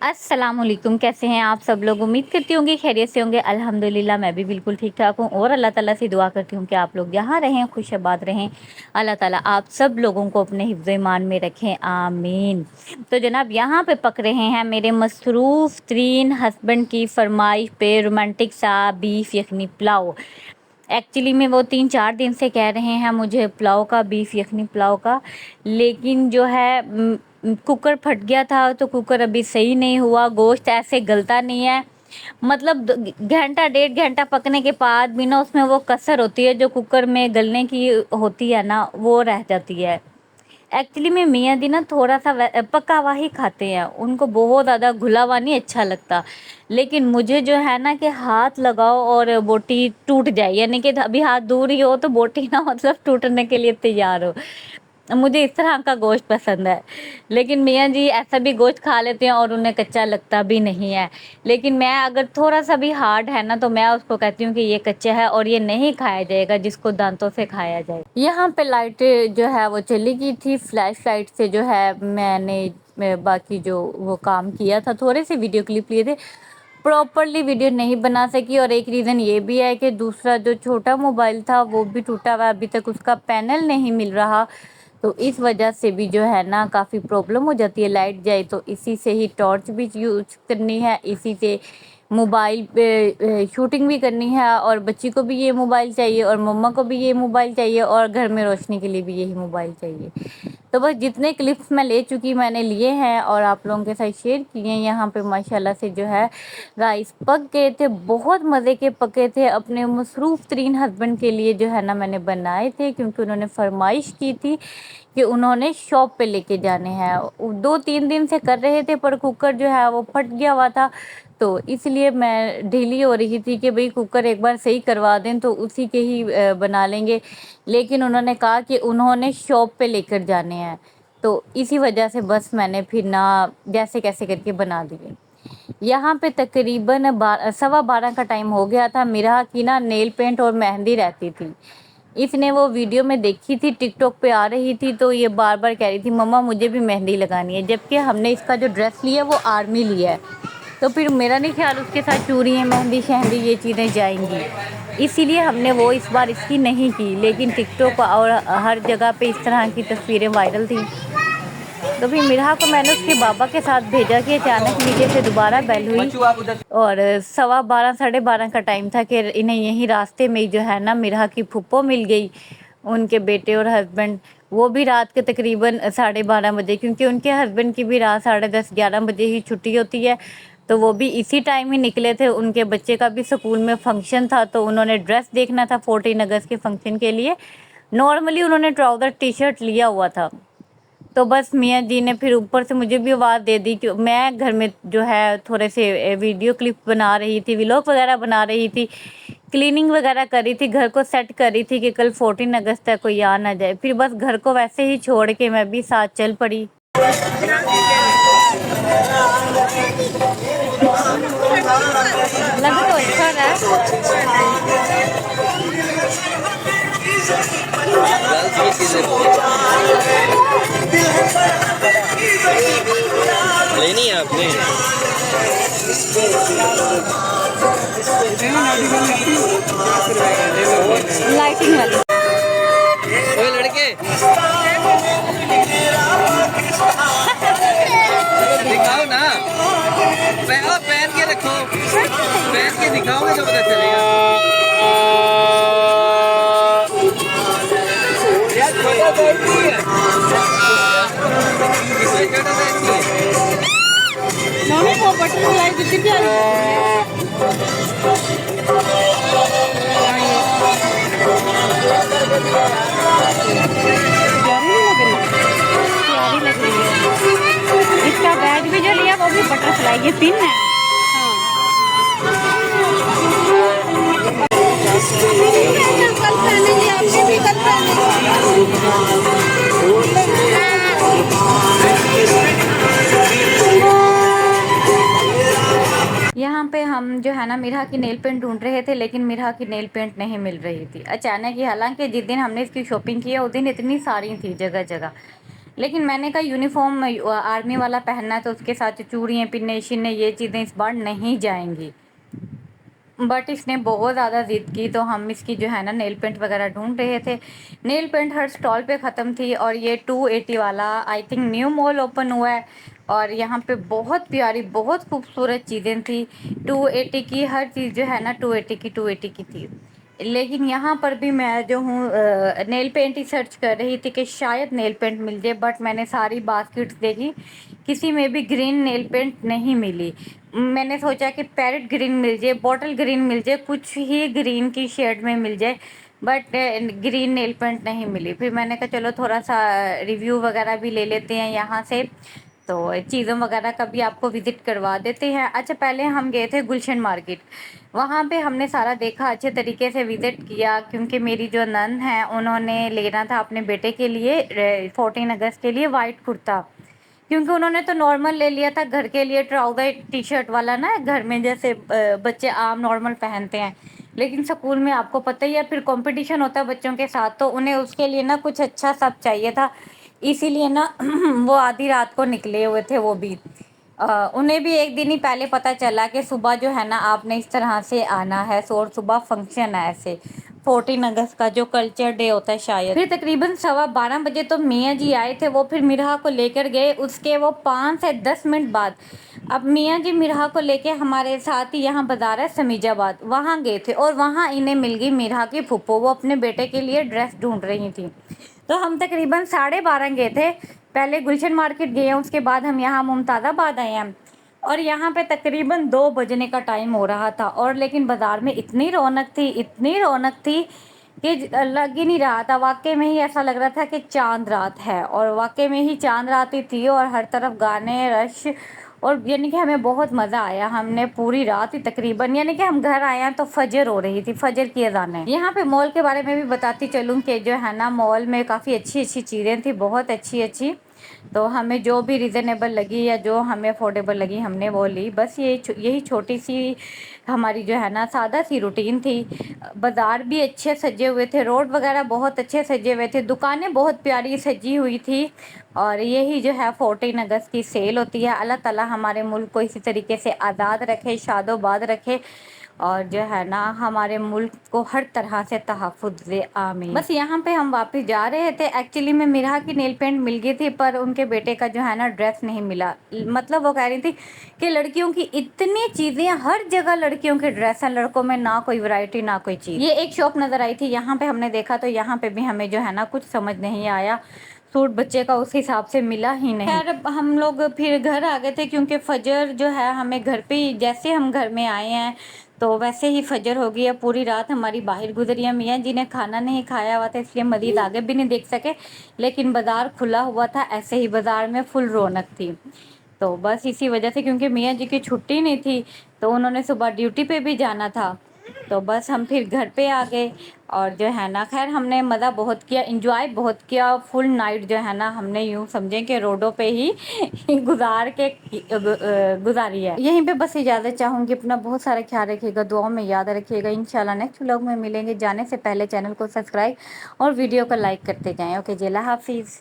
अस्सलामुअलैकुम, कैसे हैं आप सब लोग। उम्मीद करती होंगी खैरियत से होंगे। अल्हम्दुलिल्लाह मैं भी बिल्कुल ठीक ठाक हूँ और अल्लाह ताला से दुआ करती हूँ कि आप लोग जहाँ रहें खुश आबाद रहें। अल्लाह ताला आप सब लोगों को अपने हिफ्ज़ ईमान में रखें, आमीन। तो जनाब यहाँ पे पक रहे हैं मेरे मसरूफ़ तरीन हस्बैंड की फरमाइश पे रोमांटिक सा बीफ यखनी पुलाव। एक्चुअली में वो 3-4 दिन से कह रहे हैं मुझे पुलाव का, बीफ यखनी पुलाव का, लेकिन जो है कुकर फट गया था तो कुकर अभी सही नहीं हुआ, गोश्त ऐसे गलता नहीं है। मतलब घंटा 1.5 घंटा पकने के बाद भी ना उसमें वो कसर होती है जो कुकर में गलने की होती है ना, वो रह जाती है। एक्चुअली में मियाँ जी ना थोड़ा-सा पका हुआ ही खाते हैं, उनको बहुत ज़्यादा घुला हुआ नहीं अच्छा लगता। लेकिन मुझे जो है ना कि हाथ लगाओ और बोटी टूट जाए, यानी कि अभी हाथ दूर ही हो तो बोटी ना मतलब टूटने के लिए तैयार हो। मुझे इस तरह का गोश्त पसंद है। लेकिन मियाँ जी ऐसा भी गोश्त खा लेते हैं और उन्हें कच्चा लगता भी नहीं है। लेकिन मैं अगर थोड़ा-सा भी हार्ड है ना तो मैं उसको कहती हूँ कि ये कच्चा है और ये नहीं खाया जाएगा, जिसको दाँतों से खाया जाए। यहाँ पे लाइट जो है वो चली गई थी, फ्लैश लाइट से जो है मैंने बाकी जो वो काम किया था, थोड़े से वीडियो क्लिप लिए थे, प्रॉपरली वीडियो नहीं बना सकी। और एक रीज़न ये भी है कि दूसरा जो छोटा मोबाइल था वो भी टूटा हुआ है, अभी तक उसका पैनल नहीं मिल रहा, तो इस वजह से भी जो है ना काफ़ी प्रॉब्लम हो जाती है। लाइट जाए तो इसी से ही टॉर्च भी यूज़ करनी है, इसी से मोबाइल पे शूटिंग भी करनी है, और बच्ची को भी ये मोबाइल चाहिए और मम्मा को भी ये मोबाइल चाहिए और घर में रोशनी के लिए भी यही मोबाइल चाहिए। तो बस जितने क्लिप्स मैं ले चुकी मैंने लिए हैं और आप लोगों के साथ शेयर किए हैं। यहाँ पे माशाल्लाह से जो है राइस पक गए थे, बहुत मज़े के पके थे। अपने मसरूफ़ तरीन हस्बैंड के लिए जो है ना मैंने बनाए थे, क्योंकि उन्होंने फरमाइश की थी कि उन्होंने शॉप पे लेके जाने हैं। 2-3 दिन से कर रहे थे पर कुकर जो है वो फट गया हुआ था, तो इसलिए मैं ढीली हो रही थी कि भाई कुकर एक बार सही करवा दें तो उसी के ही बना लेंगे। लेकिन उन्होंने कहा कि उन्होंने शॉप पे लेकर जाने हैं, तो इसी वजह से बस मैंने फिर ना जैसे कैसे करके बना दिए। यहाँ पे तकरीबन 12:15 का टाइम हो गया था। मिराह की ना नेल पेंट और मेहंदी रहती थी। इसने वो वीडियो में देखी थी, टिकटॉक पे आ रही थी, तो ये बार-बार कह रही थी मम्मा मुझे भी मेहंदी लगानी है, जबकि हमने इसका जो ड्रेस लिया है वो आर्मी लिया है। तो फिर मेरा नहीं ख्याल उसके साथ चूड़ियाँ, मेहंदी-शेहंदी ये चीज़ें जाएँगी। इसीलिए हमने वो इस बार इसकी नहीं की, लेकिन टिकटॉक और हर जगह पे इस तरह की तस्वीरें वायरल थी। तो फिर मिराह को मैंने उसके बाबा के साथ भेजा कि अचानक नीचे से दोबारा बेल हुई और 12:15 साढ़े 12 का टाइम था कि इन्हें यहीं रास्ते में ही जो है ना मिराह की फूफो मिल गई, उनके बेटे और हस्बैंड। वो भी रात के तकरीबन 12:30 बजे, क्योंकि उनके हस्बैंड की भी रात 10:30-11 बजे ही छुट्टी होती है, तो वो भी इसी टाइम ही निकले थे। उनके बच्चे का भी स्कूल में फंक्शन था, तो उन्होंने ड्रेस देखना था 14 अगस्त के फंक्शन के लिए। नॉर्मली उन्होंने ट्राउज़र टी शर्ट लिया हुआ था। तो बस मियाँ जी ने फिर ऊपर से मुझे भी आवाज़ दे दी कि मैं घर में जो है थोड़े से वीडियो क्लिप बना रही थी, व्लॉग वगैरह बना रही थी, क्लीनिंग वगैरह कर रही थी, घर को सेट कर रही थी कि कल 14 अगस्त तक कोई आ ना जाए। फिर बस घर को वैसे ही छोड़ के मैं भी साथ चल पड़ी। लग तो अच्छा रहा लेनी है आपने लाइटिंग वाली। ओए लड़के दिखाओ ना, पहन के रखो, पहन के दिखाओगे तो पता चलेगा। यार छोटा बैग नहीं है, इसमें छोटा बैग नहीं है। मम्मी वो बटन वाली कितनी प्यारी प्यारी लग रही है। इसका बैग भी जो लिया वो भी बटरफ्लाई के पिन है। कल पहनेंगे, आपने भी कल यहाँ पे हम जो है ना मिराह की नेल पेंट ढूंढ रहे थे, लेकिन मिराह की नेल पेंट नहीं मिल रही थी अचानक ही। हालांकि जिस दिन हमने इसकी शॉपिंग की है उस दिन इतनी सारी थी जगह जगह, लेकिन मैंने कहा यूनिफॉर्म आर्मी वाला पहनना है तो उसके साथ चूड़ियाँ पिन्ने शिन्ने ये चीज़ें इस बार नहीं जाएंगी। बट इसने बहुत ज़्यादा ज़िद की तो हम इसकी जो है ना नेल पेंट वगैरह ढूंढ रहे थे। नेल पेंट हर स्टॉल पे ख़त्म थी और ये 280 वाला I think new mall open हुआ है और यहाँ पे बहुत प्यारी बहुत खूबसूरत चीज़ें थी। 280 की हर चीज़ जो है ना 280 की थी। लेकिन यहाँ पर भी मैं जो हूँ नेल पेंट ही सर्च कर रही थी कि शायद नेल पेंट मिल जाए, बट मैंने सारी बास्केट्स देखी, किसी में भी ग्रीन नेल पेंट नहीं मिली। मैंने सोचा कि पैरेट ग्रीन मिल जाए, बॉटल ग्रीन मिल जाए, कुछ ही ग्रीन की शेड में मिल जाए, बट ग्रीन नेल पेंट नहीं मिली। फिर मैंने कहा चलो थोड़ा सा रिव्यू वगैरह भी ले लेते हैं यहाँ से, तो चीज़ों वगैरह का भी आपको विज़िट करवा देते हैं। अच्छा, पहले हम गए थे गुलशन मार्केट, वहाँ पे हमने सारा देखा, अच्छे तरीके से विज़िट किया, क्योंकि मेरी जो नंद हैं उन्होंने लेना था अपने बेटे के लिए 14 अगस्त के लिए वाइट कुर्ता, क्योंकि उन्होंने तो नॉर्मल ले लिया था घर के लिए, ट्राउज़र टी शर्ट वाला ना, घर में जैसे बच्चे आम नॉर्मल पहनते हैं, लेकिन स्कूल में आपको पता ही है फिर कंपटीशन होता है बच्चों के साथ, तो उन्हें उसके लिए ना कुछ अच्छा सब चाहिए था, इसीलिए ना वो आधी रात को निकले हुए थे वो भी। उन्हें भी एक दिन ही पहले पता चला कि सुबह जो है ना आपने इस तरह से आना है, और सुबह फंक्शन है ऐसे 14 अगस्त का जो कल्चर डे होता है शायद। फिर तकरीबन 12:15 बजे तो मियाँ जी आए थे, वो फिर मिराह को लेकर गए, उसके वो 5 से 10 मिनट बाद अब मियाँ जी मिराह को लेके हमारे साथ ही यहाँ बाजार है समीजाबाद, वहाँ गए थे और वहाँ इन्हें मिल गई मिराह की फूफो, वो अपने बेटे के लिए ड्रेस ढूंढ रही थी। तो हम तकरीबन 12:30 गए थे, पहले गुलशन मार्केट गए हैं, उसके बाद हम यहाँ मुमताज़ाबाद आए हैं और यहाँ पे तकरीबन 2 बजने का टाइम हो रहा था, और लेकिन बाज़ार में इतनी रौनक थी, इतनी रौनक थी कि लग ही नहीं रहा था, वाकई में ही ऐसा लग रहा था कि चांद रात है, और वाकई में ही चांद रात ही थी और हर तरफ गाने रश, और यानी कि हमें बहुत मज़ा आया। हमने पूरी रात ही तकरीबन, यानी कि हम घर आए हैं तो फजर हो रही थी, फजर की अज़ानें। यहाँ पे मॉल के बारे में भी बताती चलूँ कि जो है ना मॉल में काफ़ी अच्छी अच्छी चीज़ें थी, बहुत अच्छी अच्छी, तो हमें जो भी रिजनेबल लगी या जो हमें अफोर्डेबल लगी हमने वो ली। बस यही छोटी सी हमारी जो है ना सादा सी रूटीन थी। बाज़ार भी अच्छे सजे हुए थे, रोड वगैरह बहुत अच्छे सजे हुए थे, दुकानें बहुत प्यारी सजी हुई थी, और यही जो है 14 अगस्त की सेल होती है। अल्लाह ताला हमारे मुल्क को इसी तरीके से आज़ाद रखे, शादोबाद रखे, और जो है ना हमारे मुल्क को हर तरह से तहफ़्फ़ुज़ दे, आमीन। बस यहाँ पे हम वापस जा रहे थे, एक्चुअली में मिराह की नेल पेंट मिल गई थी, पर उनके बेटे का जो है ना ड्रेस नहीं मिला। मतलब वो कह रही थी कि लड़कियों की इतनी चीज़ें, हर जगह लड़कियों के ड्रेस हैं, लड़कों में ना कोई वैरायटी ना कोई चीज़। ये एक शॉप नज़र आई थी, यहाँ पे हमने देखा तो यहाँ पे भी हमें जो है ना कुछ समझ नहीं आया, सूट बच्चे का उस हिसाब से मिला ही नहीं। खैर हम लोग फिर घर आ गए थे, क्योंकि फजर जो है हमें घर पे ही, जैसे हम घर में आए हैं तो वैसे ही फजर हो गई है। पूरी रात हमारी बाहर गुजरी है, मियाँ जी ने खाना नहीं खाया हुआ था इसलिए मज़ीद आगे भी नहीं देख सके, लेकिन बाज़ार खुला हुआ था, ऐसे ही बाज़ार में फुल रौनक थी। तो बस इसी वजह से, क्योंकि मियाँ जी की छुट्टी नहीं थी तो उन्होंने सुबह ड्यूटी पे भी जाना था, तो बस हम फिर घर पे आ गए, और जो है ना खैर हमने मज़ा बहुत किया, इंजॉय बहुत किया। फुल नाइट जो है ना हमने यूँ समझें कि रोडों पे ही गुजारी है। यहीं पे बस इजाज़त चाहूँगी, अपना बहुत सारा ख्याल रखिएगा, दुआओं में याद रखिएगा। इंशाल्लाह नेक्स्ट व्लॉग में मिलेंगे। जाने से पहले चैनल को सब्सक्राइब और वीडियो को लाइक करते जाएँ। ओके जी, अल्लाह हाफिज़।